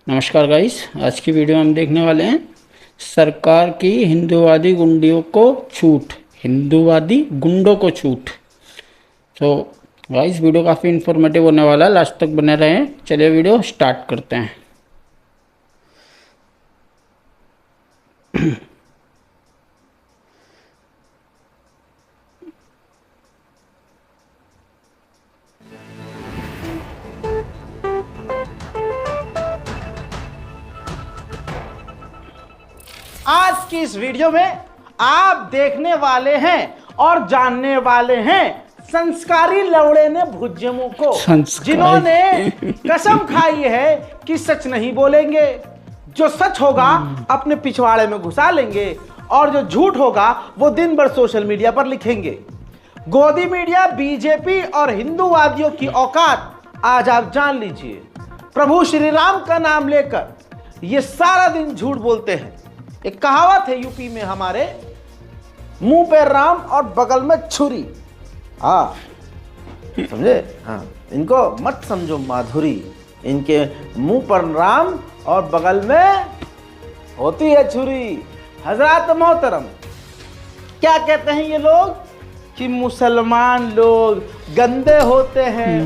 नमस्कार गाइस, आज की वीडियो में हम देखने वाले हैं सरकार की हिंदूवादी गुंडियों को छूट, हिंदूवादी गुंडों को छूट। तो गाइस वीडियो काफ़ी इन्फॉर्मेटिव होने वाला है, लास्ट तक बने रहें। चलिए वीडियो स्टार्ट करते हैं। आज की इस वीडियो में आप देखने वाले हैं और जानने वाले हैं संस्कारी लवड़े ने भुज्यमों को, जिन्होंने कसम खाई है कि सच नहीं बोलेंगे। जो सच होगा अपने पिछवाड़े में घुसा लेंगे और जो झूठ होगा वो दिन भर सोशल मीडिया पर लिखेंगे। गोदी मीडिया, बीजेपी और हिंदूवादियों की औकात आज आप जान लीजिए। प्रभु श्री राम का नाम लेकर ये सारा दिन झूठ बोलते हैं। एक कहावत है यूपी में हमारे, मुंह पे राम और बगल में छुरी। समझे? हाँ, इनको मत समझो माधुरी। इनके मुंह पर राम और बगल में होती है छुरी। हजरत मोहतरम, क्या कहते हैं ये लोग कि मुसलमान लोग गंदे होते हैं।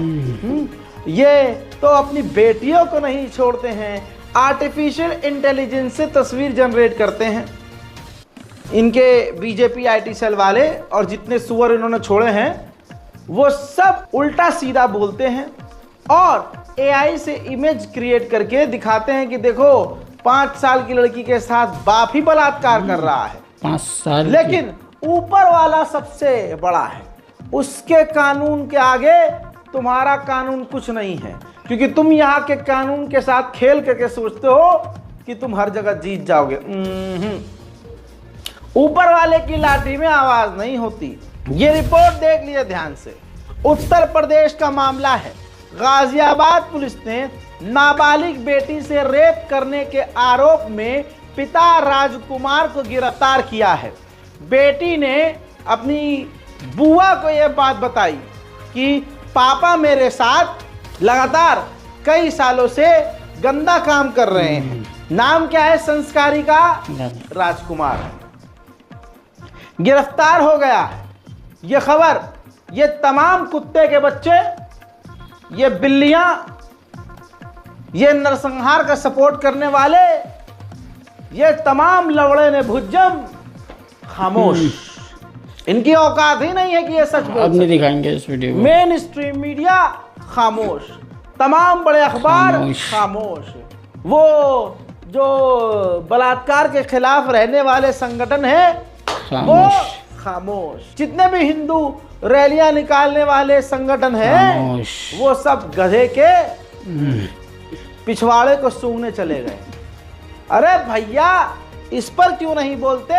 ये तो अपनी बेटियों को नहीं छोड़ते हैं, आर्टिफिशियल इंटेलिजेंस से तस्वीर जनरेट करते हैं। इनके बीजेपी आईटी सेल वाले और जितने सुअर इन्होंने छोड़े हैं वो सब उल्टा सीधा बोलते हैं और एआई से इमेज क्रिएट करके दिखाते हैं कि देखो 5 साल की लड़की के साथ बाप ही बलात्कार कर रहा है। 5 साल, लेकिन ऊपर वाला सबसे बड़ा है। उसके कानून के आगे तुम्हारा कानून कुछ नहीं है, क्योंकि तुम यहाँ के कानून के साथ खेल करके सोचते हो कि तुम हर जगह जीत जाओगे। ऊपर वाले की लाठी में आवाज नहीं होती। ये रिपोर्ट देख लीजिए ध्यान से। उत्तर प्रदेश का मामला है। गाजियाबाद पुलिस ने नाबालिग बेटी से रेप करने के आरोप में पिता राजकुमार को गिरफ्तार किया है। बेटी ने अपनी बुआ को यह बात बताई कि पापा मेरे साथ लगातार कई सालों से गंदा काम कर रहे हैं। नाम क्या है संस्कारी का? राजकुमार। गिरफ्तार हो गया है। ये खबर, ये तमाम कुत्ते के बच्चे, ये बिल्लियां, ये नरसंहार का सपोर्ट करने वाले, ये तमाम लवड़े ने भुज्जम खामोश। इनकी औकात ही नहीं है कि ये सच बोल अब नहीं दिखाएंगे इस वीडियो को। मेन स्ट्रीम मीडिया खामोश, तमाम बड़े अखबार खामोश। वो जो बलात्कार के खिलाफ रहने वाले संगठन है वो खामोश। जितने भी हिंदू रैलियां निकालने वाले संगठन हैं वो सब गधे के पिछवाड़े को सूंघने चले गए। अरे भैया, इस पर क्यों नहीं बोलते?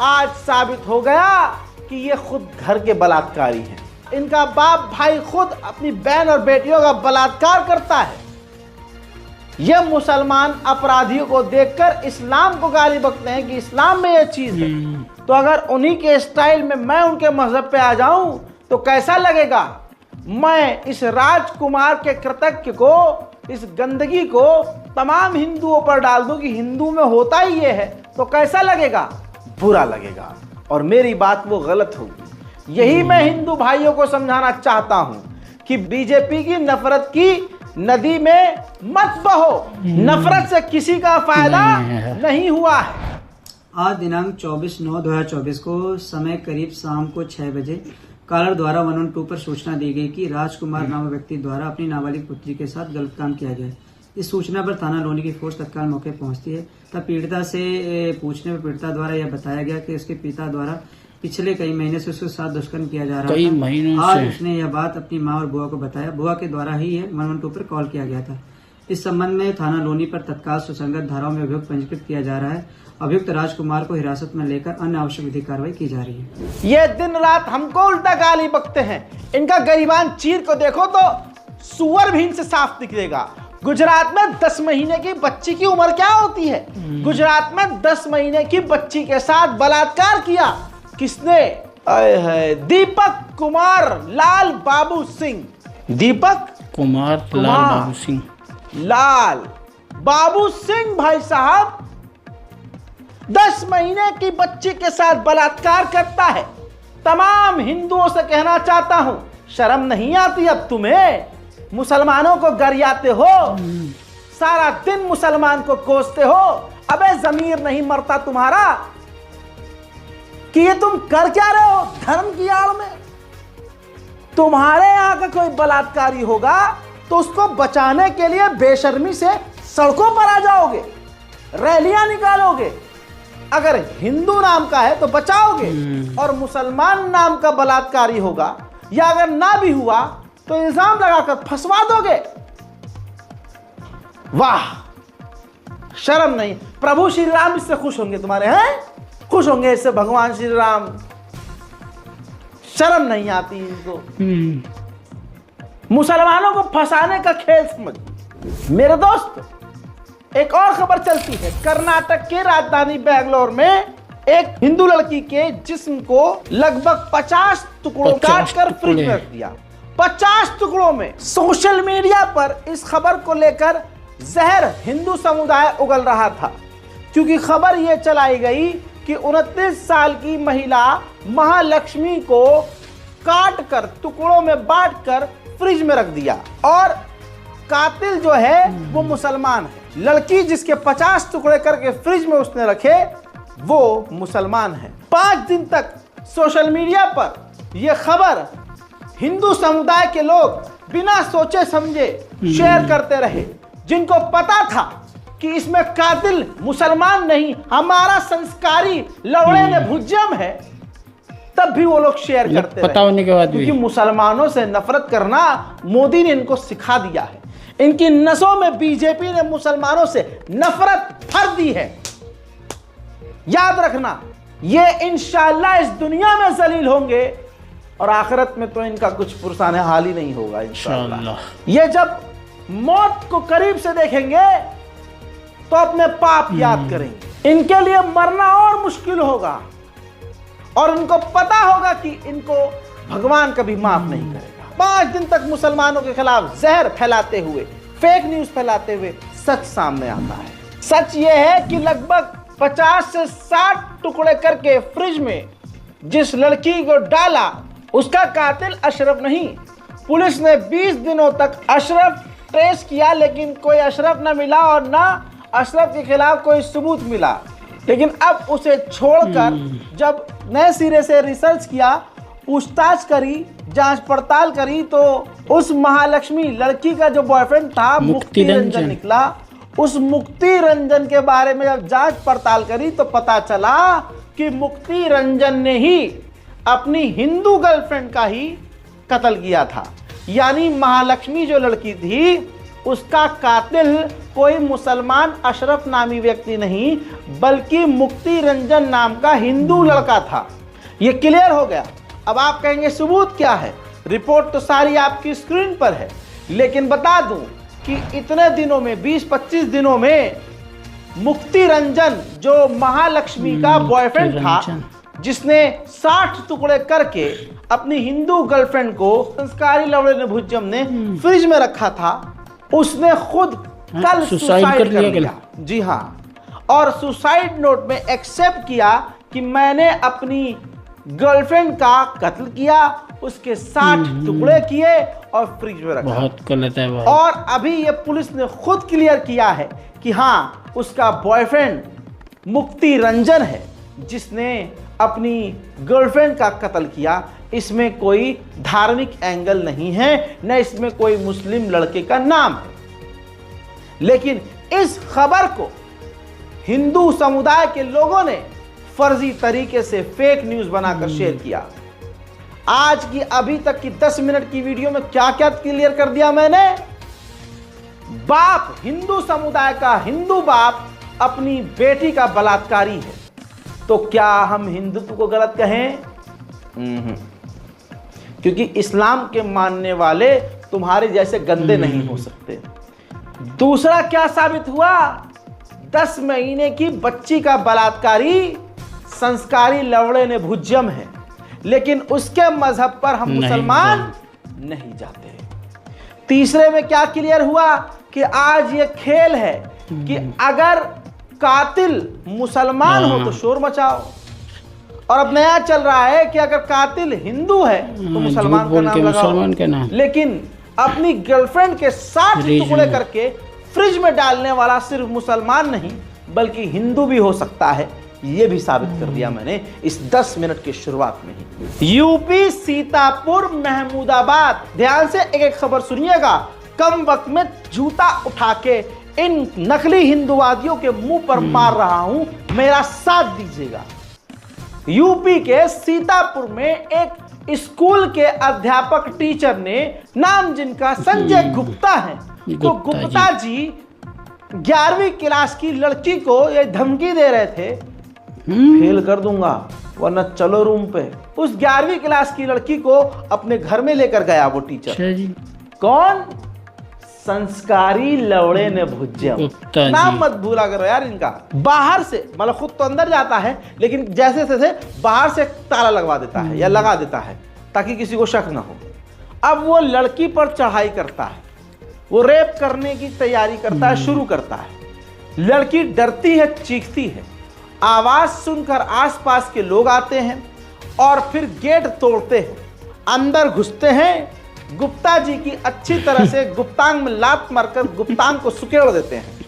आज साबित हो गया कि ये खुद घर के बलात्कारी हैं। इनका बाप भाई खुद अपनी बहन और बेटियों का बलात्कार करता है। ये मुसलमान अपराधियों को देखकर इस्लाम को गाली बकते हैं कि इस्लाम में ये चीज है। तो अगर उन्हीं के स्टाइल में मैं उनके मजहब पे आ जाऊं तो कैसा लगेगा? मैं इस राजकुमार के कृतज्ञ को, इस गंदगी को तमाम हिंदुओं पर डाल दूं कि हिंदू में होता ही ये है, तो कैसा लगेगा? बुरा लगेगा और मेरी बात वो गलत होगी। यही मैं हिंदू भाइयों को समझाना चाहता हूं कि बीजेपी की नफरत की नदी में मत बहो। नफरत से किसी का फायदा नहीं हुआ है। आज दिनांक 24/9/2024 को समय करीब शाम को 6 बजे कालर द्वारा 112 पर सूचना दी गई कि राजकुमार नामक व्यक्ति द्वारा अपनी नाबालिग पुत्री के साथ गलत काम किया गया। इस सूचना पर थाना लोनी की फोर्स तत्काल मौके पहुंचती है। तब पीड़िता से पूछने पर पीड़िता द्वारा यह बताया गया कि उसके पिता द्वारा पिछले कई महीने से उसके साथ दुष्कर्म किया जा रहा था। आज उसने यह बात अपनी मां और बुआ को बताया। बुआ के द्वारा ही यह 112 पर कॉल किया गया था। इस संबंध में थाना लोनी पर तत्काल सुसंगत धाराओं में अभियुक्त पंजीकृत किया जा रहा है। अभियुक्त राजकुमार को हिरासत में लेकर अन्य आवश्यक विधिक कार्रवाई की जा रही है। ये दिन रात हमको उल्टा गाली बकते हैं। इनका गरिबान चीर को देखो तो सुअर भी इनसे साफ दिखेगा। गुजरात में 10 महीने की बच्ची की उम्र क्या होती है? गुजरात में 10 महीने की बच्ची के साथ बलात्कार किया किसने? आए है दीपक कुमार लाल बाबू सिंह। दीपक कुमार लाल बाबू सिंह लाल बाबू सिंह भाई साहब 10 महीने की बच्ची के साथ बलात्कार करता है। तमाम हिंदुओं से कहना चाहता हूं, शर्म नहीं आती अब तुम्हें? मुसलमानों को गरियाते हो, सारा दिन मुसलमान को कोसते हो। अबे ज़मीर नहीं मरता तुम्हारा कि ये तुम कर क्या रहे हो धर्म की आड़ में? तुम्हारे यहां का कोई बलात्कारी होगा तो उसको बचाने के लिए बेशर्मी से सड़कों पर आ जाओगे, रैलियां निकालोगे। अगर हिंदू नाम का है तो बचाओगे, और मुसलमान नाम का बलात्कारी होगा या अगर ना भी हुआ तो इल्जाम लगाकर फंसवा दोगे। वाह, शर्म नहीं। प्रभु श्री राम इससे खुश होंगे तुम्हारे, हैं? खुश होंगे इससे भगवान श्री राम। शर्म नहीं आती इनको। मुसलमानों को फंसाने का खेल समझ। मेरे दोस्त, एक और खबर चलती है। कर्नाटक के राजधानी बैंगलोर में एक हिंदू लड़की के जिस्म को लगभग 50 टुकड़ों काटकर फ्रिज में रख दिया। 50 टुकड़ों में। सोशल मीडिया पर इस खबर को लेकर जहर हिंदू समुदाय उगल रहा था, क्योंकि खबर यह चलाई गई कि 29 साल की महिला महालक्ष्मी को काटकर टुकड़ों में बांटकर फ्रिज में रख दिया, और कातिल जो है वो मुसलमान है। लड़की जिसके 50 टुकड़े करके फ्रिज में उसने रखे वो मुसलमान है। 5 दिन तक सोशल मीडिया पर यह खबर हिंदू समुदाय के लोग बिना सोचे समझे शेयर करते रहे, जिनको पता था कि इसमें कातिल मुसलमान नहीं हमारा संस्कारी लवड़े ने भुज्जम है, तब भी वो लोग शेयर करते पता होने के बाद क्योंकि मुसलमानों से नफरत करना मोदी ने इनको सिखा दिया है। इनकी नसों में बीजेपी ने मुसलमानों से नफरत भर दी है। याद रखना, ये इंशाअल्लाह इस दुनिया में जलील होंगे और आखिरत में तो इनका कुछ पुरसाने हाल ही नहीं होगा इंशाअल्लाह। ये जब मौत को करीब से देखेंगे तो अपने पाप याद करेंगे। इनके लिए मरना और मुश्किल होगा, और इनको पता होगा कि इनको भगवान कभी माफ नहीं करेगा। 5 दिन तक मुसलमानों के खिलाफ जहर फैलाते हुए, फेक न्यूज फैलाते हुए सच सामने आता है। सच ये है कि लगभग 50 से 60 टुकड़े करके फ्रिज में जिस लड़की को डाला उसका कातिल अशरफ नहीं। पुलिस ने 20 दिनों तक अशरफ ट्रेस किया, लेकिन कोई अशरफ ना मिला और ना अशरफ के खिलाफ कोई सबूत मिला। लेकिन अब उसे छोड़कर जब नए सिरे से रिसर्च किया, पूछताछ करी, जांच पड़ताल करी, तो उस महालक्ष्मी लड़की का जो बॉयफ्रेंड था मुक्ति रंजन निकला। उस मुक्ति रंजन के बारे में जब जांच पड़ताल करी तो पता चला कि मुक्ति रंजन ने ही अपनी हिंदू गर्लफ्रेंड का ही कत्ल किया था। यानी महालक्ष्मी जो लड़की थी उसका कातिल कोई मुसलमान अशरफ नामी व्यक्ति नहीं, बल्कि मुक्ति रंजन नाम का हिंदू लड़का था। ये क्लियर हो गया। अब आप कहेंगे सबूत क्या है? रिपोर्ट तो सारी आपकी स्क्रीन पर है, लेकिन बता दूं कि इतने दिनों में 20-25 दिनों में मुक्ति रंजन जो महालक्ष्मी का बॉयफ्रेंड था, जिसने 60 टुकड़े करके अपनी हिंदू गर्लफ्रेंड को संस्कारी लवड़े ने भुज्जम ने फ्रिज में रखा था, उसने खुद कल सुसाइड कर लिया। जी हाँ, और सुसाइड नोट में एक्सेप्ट किया कि मैंने अपनी गर्लफ्रेंड का कत्ल किया, उसके 60 टुकड़े किए और फ्रिज में रखा। बहुत गलत है भाई। और अभी ये पुलिस ने खुद क्लियर किया है कि हाँ, उसका बॉयफ्रेंड मुक्ति रंजन है जिसने अपनी गर्लफ्रेंड का कत्ल किया। इसमें कोई धार्मिक एंगल नहीं है, न इसमें कोई मुस्लिम लड़के का नाम है। लेकिन इस खबर को हिंदू समुदाय के लोगों ने फर्जी तरीके से फेक न्यूज बनाकर शेयर किया। आज की अभी तक की 10 मिनट की वीडियो में क्या क्या क्लियर कर दिया मैंने। बाप, हिंदू समुदाय का हिंदू बाप अपनी बेटी का बलात्कारी है, तो क्या हम हिंदुत्व को गलत कहें? क्योंकि इस्लाम के मानने वाले तुम्हारे जैसे गंदे नहीं हो सकते। दूसरा क्या साबित हुआ? 10 महीने की बच्ची का बलात्कारी संस्कारी लवड़े ने भुज्जम है, लेकिन उसके मजहब पर हम मुसलमान नहीं जाते। तीसरे में क्या क्लियर हुआ कि आज ये खेल है कि अगर कातिल मुसलमान हो तो शोर मचाओ, और अब नया चल रहा है कि अगर कातिल हिंदू है तो मुसलमान का नाम लगाओ। लेकिन अपनी गर्लफ्रेंड के 60 टुकड़े करके फ्रिज में डालने वाला सिर्फ मुसलमान नहीं बल्कि हिंदू भी हो सकता है, ये भी साबित कर दिया मैंने इस 10 मिनट की शुरुआत में ही। यूपी सीतापुर महमूदाबाद, ध्यान से एक एक खबर सुनिएगा। कम वक्त में जूता उठा के इन नकली हिंदुवादियों के मुंह पर मार रहा हूं, मेरा साथ दीजिएगा। यूपी के सीतापुर में एक स्कूल के अध्यापक टीचर ने, नाम जिनका संजय गुप्ता है, तो गुप्ता जी 11वीं क्लास की लड़की को ये धमकी दे रहे थे, फेल कर दूंगा वरना चलो रूम पे। उस 11वीं क्लास की लड़की को अपने घर में लेकर गया वो टीचर। कौन? संस्कारी लवड़े ने भुज्जम, नाम मत भूला करो यार इनका। बाहर से, मतलब खुद तो अंदर जाता है लेकिन जैसे तैसे बाहर से ताला लगवा देता है या लगा देता है ताकि किसी को शक ना हो। अब वो लड़की पर चढ़ाई करता है, वो रेप करने की तैयारी करता है, शुरू करता है। लड़की डरती है, चीखती है। आवाज सुनकर आसपास के लोग आते हैं और फिर गेट तोड़ते हैं, अंदर घुसते हैं। गुप्ता जी की अच्छी तरह से गुप्तांग में लात मारकर गुप्तांग को सुकेड़ देते हैं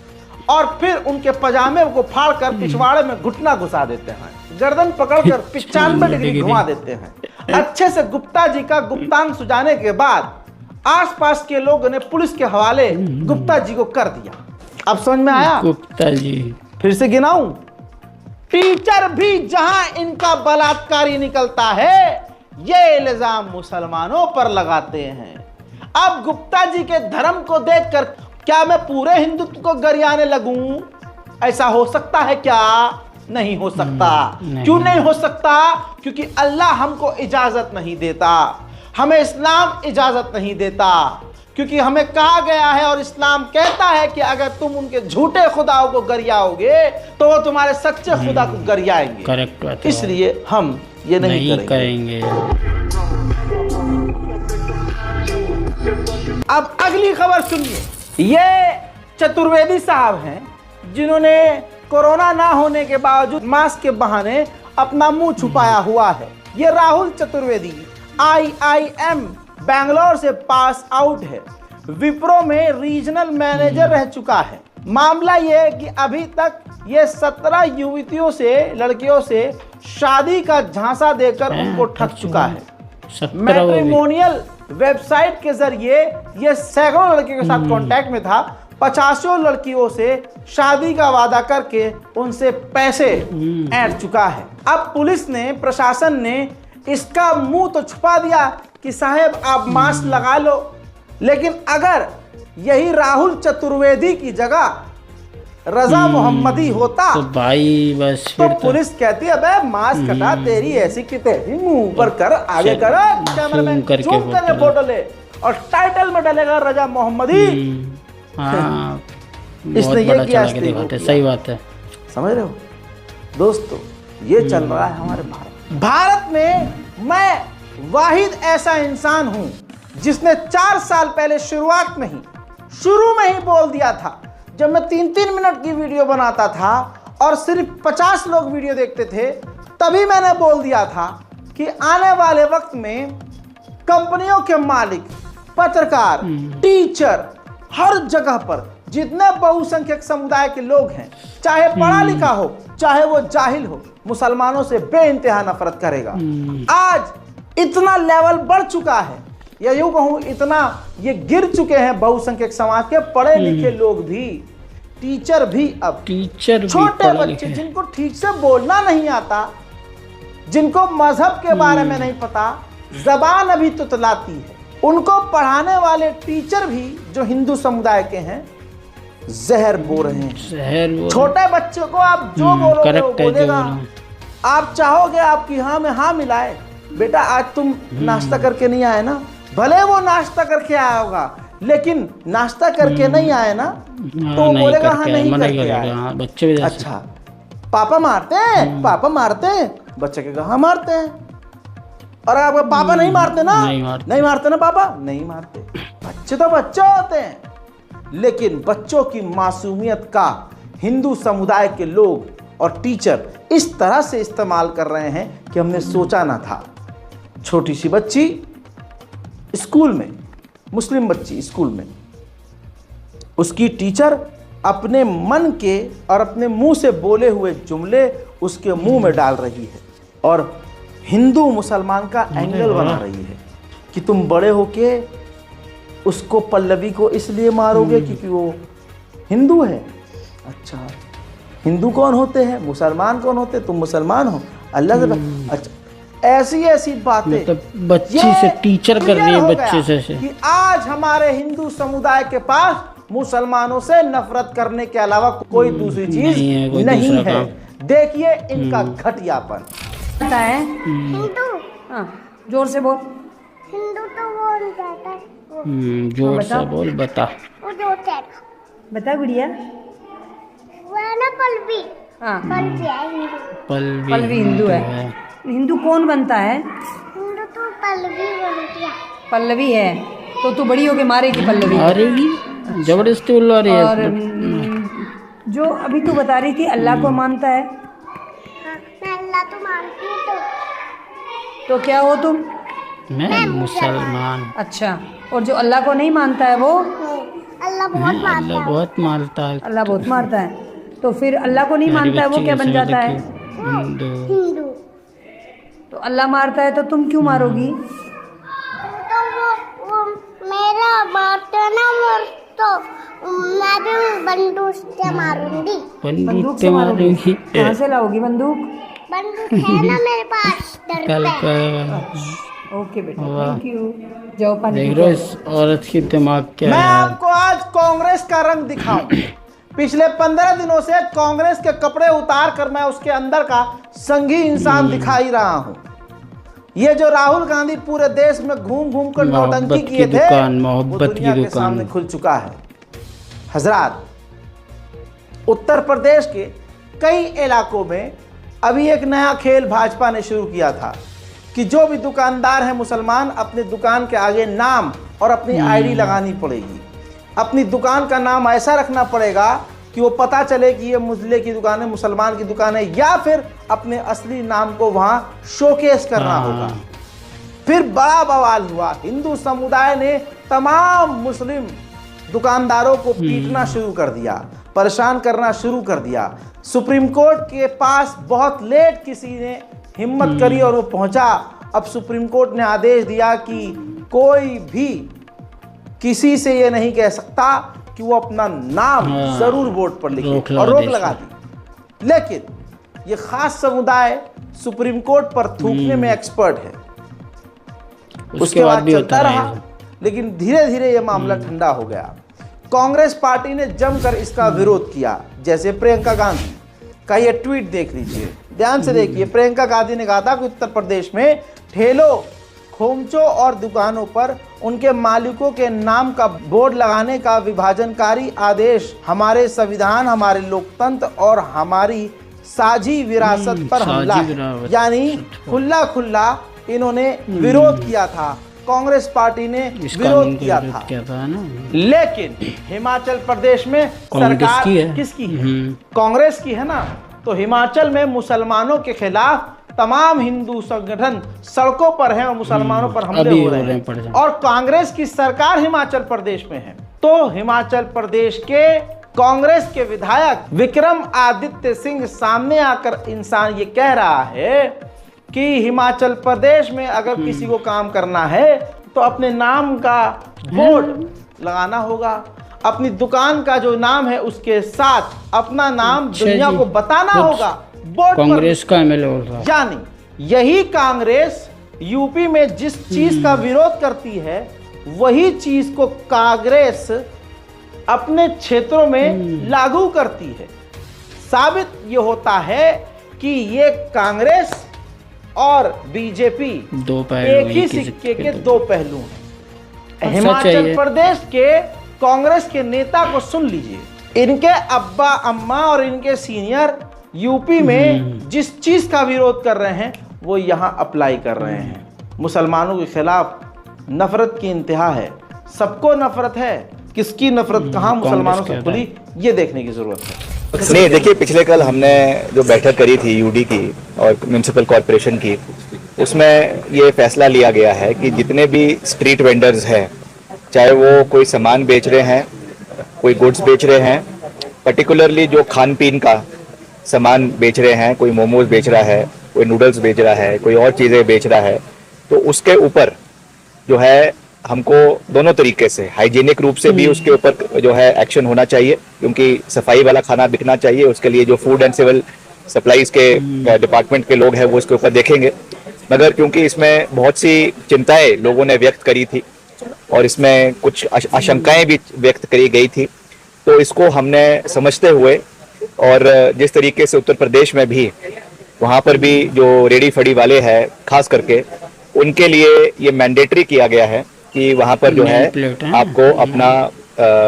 और फिर उनके पजामे को फाड़कर पिछवाड़े में घुटना घुसा देते हैं, गर्दन पकड़कर 95 डिग्री घुमा देते हैं। अच्छे से गुप्ता जी का गुप्तांग सुजाने के बाद आसपास के लोगों ने पुलिस के हवाले गुप्ता जी को कर दिया। अब समझ में आया? गुप्ता जी फिर से गिनाऊं? टीचर भी जहां इनका बलात्कारी निकलता है ये इल्जाम मुसलमानों पर लगाते हैं। अब गुप्ता जी के धर्म को देखकर क्या मैं पूरे हिंदुत्व को गरियाने लगूं? ऐसा हो सकता है क्या? नहीं हो सकता। क्यों नहीं हो सकता? क्योंकि अल्लाह हमको इजाजत नहीं देता, हमें इस्लाम इजाजत नहीं देता। क्योंकि हमें कहा गया है और इस्लाम कहता है कि अगर तुम उनके झूठे खुदाओं को गरियाओगे तो वो तुम्हारे सच्चे खुदा को गरियाएंगे। करेक्ट बात है। इसलिए हम ये नहीं करेंगे। अब अगली खबर सुनिए। ये चतुर्वेदी साहब हैं जिन्होंने कोरोना ना होने के बावजूद मास्क के बहाने अपना मुंह छुपाया हुआ है। ये राहुल चतुर्वेदी IIM बैंगलोर से पास आउट है, विप्रो में रीजनल मैनेजर रह चुका है। मामला यह है कि अभी तक ये 17 युवतियों से, लड़कियों से शादी का झांसा देकर उनको ठग चुका है। मैट्रिमोनियल वेबसाइट के जरिए ये सैकड़ों लड़कियों के साथ कांटेक्ट में था। 50 लड़कियों से शादी का वादा करके उनसे पैसे ऐंठ चुका है। अब पुलिस ने, प्रशासन ने इसका मुंह तो छुपा दिया कि साहब आप मास्क लगा लो, लेकिन अगर यही राहुल चतुर्वेदी की जगह रजा मोहम्मदी होता तो भाई बस तो पुलिस कहती अबे मास्क हटा, तेरी ऐसी की तेरी, मुंह ऊपर कर, आगे कर, कैमरामैन जूम करके फोटो ले और टाइटल में डालेगा रजा मोहम्मदी। हाँ, इसने ये किया, सही बात है। समझ रहे हो दोस्तों? ये चल रहा है हमारे भारत में। मैं वाहिद ऐसा इंसान हूं जिसने 4 साल पहले शुरू में ही बोल दिया था, जब मैं 3-3 मिनट की वीडियो बनाता था और सिर्फ 50 लोग वीडियो देखते थे, तभी मैंने बोल दिया था कि आने वाले वक्त में कंपनियों के मालिक, पत्रकार, टीचर, हर जगह पर जितने बहुसंख्यक समुदाय के लोग हैं, चाहे पढ़ा लिखा हो चाहे वो जाहिल हो, मुसलमानों से बेइंतहा नफरत करेगा। आज इतना लेवल बढ़ चुका है, या यूं कहूं इतना ये गिर चुके हैं बहुसंख्यक समाज के पढ़े लिखे लोग भी, टीचर भी। अब छोटे बच्चे जिनको ठीक से बोलना नहीं आता, जिनको मजहब के बारे में नहीं पता, जबान अभी तुतलाती है, उनको पढ़ाने वाले टीचर भी जो हिंदू समुदाय के हैं जहर बो रहे हैं। छोटे बच्चे को आप जो बोलोगे वो बोलेगा। आप चाहोगे आपकी हाँ में हाँ मिलाए, बेटा आज तुम नाश्ता करके नहीं आए ना, भले वो नाश्ता करके आया होगा लेकिन नाश्ता करके नहीं आए ना, तो वो बोलेगा हाँ नहीं करके आए। बच्चे भी अच्छा पापा मारते हैं, पापा मारते हैं, बच्चे के हाँ मारते हैं। और आपका पापा नहीं मारते ना, नहीं मारते ना पापा, नहीं मारते। बच्चे तो बच्चे होते हैं। लेकिन बच्चों की मासूमियत का हिंदू समुदाय के लोग और टीचर इस तरह से इस्तेमाल कर रहे हैं कि हमने सोचा ना था। छोटी सी बच्ची स्कूल में, मुस्लिम बच्ची स्कूल में, उसकी टीचर अपने मन के और अपने मुंह से बोले हुए जुमले उसके मुंह में डाल रही है और हिंदू मुसलमान का एंगल बना रही है कि तुम बड़े होके उसको, पल्लवी को इसलिए मारोगे क्योंकि वो हिंदू है। अच्छा, हिंदू कौन होते हैं, मुसलमान कौन होते हैं, तुम मुसलमान हो, अल्लाह से अच्छा, ऐसी ऐसी बातें मतलब बच्ची से टीचर कर रही है, बच्चे से कि आज हमारे हिंदू समुदाय के पास मुसलमानों से नफरत करने के अलावा कोई दूसरी चीज नहीं है। देखिए इनका घटियापन। पता है हिंदू, हाँ, जोर से बोल। हिंदू तो वो कहता है, जोर से बोल, बता। वो जो कहता बता गुड़िया। वो है ना पल्लवी, हाँ, पल्लवी है हिंदू। पल्लवी हिंदू है। हिंदू कौन बनता है? हिंदू तो पल्लवी बनती है। पल्लवी है तो तू बड़ी होके मारेगी पल्लवी। मारेगी, जबरदस्ती उल्ला रही है। और जो अभी तू बता रही थी अल्लाह को मानता है, हाँ, मैं अल्लाह तो मानती हूँ तो क्या हो तुम? मैं मुसलमान। अच्छा, और जो अल्लाह को नहीं मानता है वो? अल्लाह बहुत मानता अल्लाह है। बहुत मारता है। अल्लाह बहुत मारता है। तो फिर अल्लाह को नहीं मानता है वो क्या बन जाता है? हिंदू। हिंदू तो अल्लाह मारता है तो तुम क्यों मारोगी? तो वो मेरा मारते ना तो मैं भी बंदूक से मारूंगी। बंदूक से मारोगी? कहाँ से लाओगी बंदूक? बंदूक है ना मेरे पास कल घर पे। का ओके बेटा, थैंक यू। जाओ पानी देख पी रहे हो लो। इस औरत की दिमाग क्या मैं है। आपको आज कांग्रेस का रंग दिखाऊं। पिछले 15 दिनों से कांग्रेस के कपड़े उतार कर मैं उसके अंदर का संघी इंसान दिखाई रहा हूं। ये जो राहुल गांधी पूरे देश में घूम घूम कर नौटंकी मोहब्बत किए की थे, दुकान, वो मोहब्बत दुनिया की के सामने दुकान। खुल चुका है। हजरात, उत्तर प्रदेश के कई इलाकों में अभी एक नया खेल भाजपा ने शुरू किया था कि जो भी दुकानदार है मुसलमान, अपने दुकान के आगे नाम और अपनी आईडी लगानी पड़ेगी। अपनी दुकान का नाम ऐसा रखना पड़ेगा कि वो पता चले कि ये मुस्लिम की दुकान है, मुसलमान की दुकान है, या फिर अपने असली नाम को वहां शोकेस करना होगा। फिर बड़ा बवाल हुआ। हिंदू समुदाय ने तमाम मुस्लिम दुकानदारों को पीटना शुरू कर दिया, परेशान करना शुरू कर दिया। सुप्रीम कोर्ट के पास बहुत लेट किसी ने हिम्मत करी और वो पहुंचा। अब सुप्रीम कोर्ट ने आदेश दिया कि कोई भी किसी से ये नहीं कह सकता कि वो अपना नाम जरूर बोर्ड पर लिखे, और रोक लगा दी। लेकिन ये खास समुदाय सुप्रीम कोर्ट पर थूकने में एक्सपर्ट है। उसके बाद भी चलता होता रहा, है। लेकिन धीरे धीरे ये मामला ठंडा हो गया। कांग्रेस पार्टी ने जमकर इसका विरोध किया। जैसे प्रियंका गांधी का ये ट्वीट देख लीजिए, ध्यान से देखिए। प्रियंका गांधी ने कहा था कि उत्तर प्रदेश में ठेलों, खोमचों और दुकानों पर उनके मालिकों के नाम का बोर्ड लगाने का विभाजनकारी आदेश हमारे संविधान, हमारे लोकतंत्र और हमारी साझी विरासत पर हमला है। यानी खुला खुला इन्होंने विरोध किया था, कांग्रेस पार्टी ने विरोध किया था ना। लेकिन हिमाचल प्रदेश में सरकार किसकी है? कांग्रेस की है ना। तो हिमाचल में मुसलमानों के खिलाफ तमाम हिंदू संगठन सड़कों पर हैं और मुसलमानों पर हमले हो रहे हैं, और कांग्रेस की सरकार हिमाचल प्रदेश में है। तो हिमाचल प्रदेश के कांग्रेस के विधायक विक्रम आदित्य सिंह सामने आकर इंसान ये कह रहा है कि हिमाचल प्रदेश में अगर किसी को काम करना है तो अपने नाम का बोर्ड लगाना होगा, अपनी दुकान का जो नाम है उसके साथ अपना नाम दुनिया को बताना होगा बोर्ड पर। कांग्रेस का एमएलए बोल रहा है। यानी यही कांग्रेस यूपी में जिस चीज का विरोध करती है वही चीज को कांग्रेस अपने क्षेत्रों में लागू करती है। साबित ये होता है कि ये कांग्रेस और बीजेपी एक ही सिक्के के दो पहलू हैं। हिमाचल प्रदेश के कांग्रेस के नेता को सुन लीजिए। इनके अब्बा अम्मा और इनके सीनियर यूपी में जिस चीज का विरोध कर रहे हैं वो यहाँ अप्लाई कर रहे हैं। मुसलमानों के खिलाफ नफरत की इंतहा है, सबको नफरत है किसकी नफरत कहाँ मुसलमानों से खुली, ये देखने की जरूरत है। नहीं, देखिए, पिछले कल हमने जो बैठक करी थी यूडी की और म्यूनिसिपल कॉरपोरेशन की, उसमें ये फैसला लिया गया है कि जितने भी स्ट्रीट वेंडर्स हैं, चाहे वो कोई सामान बेच रहे हैं, कोई गुड्स बेच रहे हैं, पर्टिकुलरली जो खान पीन का सामान बेच रहे हैं, कोई मोमोज बेच रहा है, कोई नूडल्स बेच रहा है, कोई और चीज़ें बेच रहा है, तो उसके ऊपर जो है हमको दोनों तरीके से हाइजीनिक रूप से भी उसके ऊपर जो है एक्शन होना चाहिए, क्योंकि सफाई वाला खाना बिकना चाहिए। उसके लिए जो फूड एंड सिविल सप्लाईज के डिपार्टमेंट के लोग हैं वो इसके ऊपर देखेंगे। मगर क्योंकि इसमें बहुत सी चिंताएं लोगों ने व्यक्त करी थी और इसमें कुछ आशंकाएं भी व्यक्त करी गई थी, तो इसको हमने समझते हुए और जिस तरीके से उत्तर प्रदेश में भी वहाँ पर भी जो रेडी फड़ी वाले हैं खास करके उनके लिए ये मैंडेटरी किया गया है कि वहाँ पर जो है आपको अपना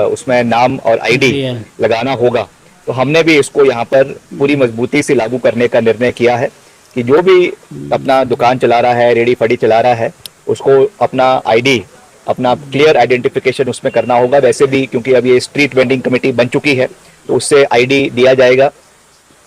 उसमें नाम और आईडी लगाना होगा। तो हमने भी इसको यहाँ पर पूरी मजबूती से लागू करने का निर्णय किया है कि जो भी अपना दुकान चला रहा है, रेडी फड़ी चला रहा है, उसको अपना आईडी, अपना क्लियर आइडेंटिफिकेशन उसमें करना होगा। वैसे भी क्योंकि अब ये स्ट्रीट वेंडिंग कमेटी बन चुकी है तो उससे आईडी दिया जाएगा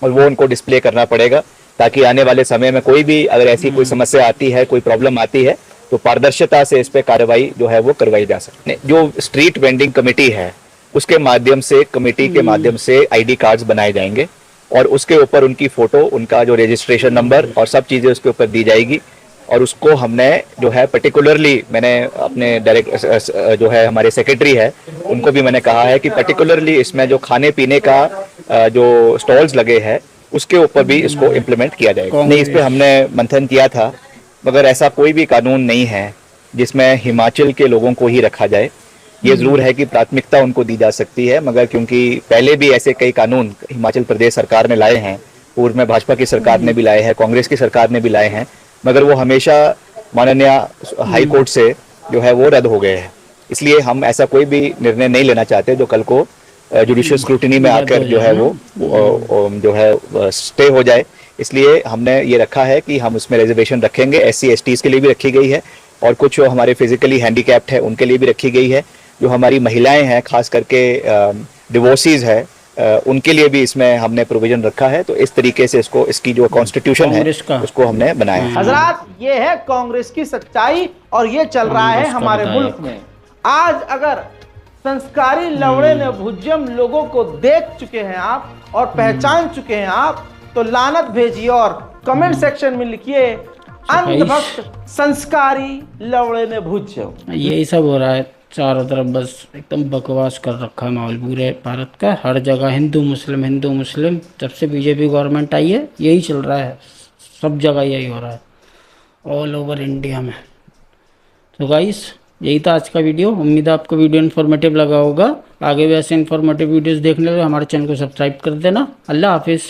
और वो उनको डिस्प्ले करना पड़ेगा, ताकि आने वाले समय में कोई भी अगर ऐसी कोई समस्या आती है, कोई प्रॉब्लम आती है, तो पारदर्शिता से इस पे कार्रवाई जो है वो करवाई जा सकती है। जो स्ट्रीट वेंडिंग कमेटी है उसके माध्यम से, कमेटी के माध्यम से आईडी कार्ड्स बनाए जाएंगे और उसके ऊपर उनकी फोटो, उनका जो रजिस्ट्रेशन नंबर और सब चीजें उसके ऊपर दी जाएगी। और उसको हमने जो है पर्टिकुलरली, मैंने अपने डायरेक्ट जो है हमारे सेक्रेटरी है उनको भी मैंने कहा है कि पर्टिकुलरली इसमें जो खाने पीने का जो स्टॉल्स लगे हैं उसके ऊपर भी इसको इम्प्लीमेंट किया जाएगा। नहीं, इस पे हमने मंथन किया था, मगर ऐसा कोई भी कानून नहीं है जिसमें हिमाचल के लोगों को ही रखा जाए। ये जरूर है कि प्राथमिकता उनको दी जा सकती है, मगर क्योंकि पहले भी ऐसे कई कानून हिमाचल प्रदेश सरकार ने लाए हैं, पूर्व में भाजपा की सरकार ने भी लाए हैं, कांग्रेस की सरकार ने भी लाए हैं, मगर वो हमेशा माननीय हाई कोर्ट से जो है वो रद्द हो गए हैं। इसलिए हम ऐसा कोई भी निर्णय नहीं लेना चाहते जो कल को जुडिशियल स्क्रूटिनी में आकर जो है वो जो है स्टे हो जाए। इसलिए हमने ये रखा है कि हम उसमें रिजर्वेशन रखेंगे। SC STs के लिए भी रखी गई है और कुछ जो हमारे फिजिकली हैंडीकैप्ड है उनके लिए भी रखी गई है। जो हमारी महिलाएं हैं, खास करके डिवोर्सीज है, उनके लिए भी इसमें हमने प्रोविजन रखा है। तो इस तरीके से इसको, इसकी जो कॉन्स्टिट्यूशन है उसको हमने बनाया है। हजरात, ये है कांग्रेस की सच्चाई और ये चल रहा है हमारे मुल्क में। आज अगर संस्कारी लवड़े ने भुज्जम लोगों को देख चुके हैं आप और पहचान चुके हैं आप, तो लानत भेजिए और कमेंट सेक्शन में लिखिए अंधभक्त संस्कारी लवड़े ने भुज्जम। यही सब हो रहा है चारों तरफ, बस एकदम बकवास कर रखा है माहौल पूरे भारत का। हर जगह हिंदू मुस्लिम हिंदू मुस्लिम, जब से बीजेपी गवर्नमेंट आई है यही चल रहा है, सब जगह यही हो रहा है ऑल ओवर इंडिया में। तो गाइस, यही था आज का वीडियो। उम्मीद है आपको वीडियो इन्फॉर्मेटिव लगा होगा। आगे भी ऐसे इन्फॉर्मेटिव वीडियोस देखने के लिए हमारे चैनल को सब्सक्राइब कर देना। अल्लाह हाफिज़।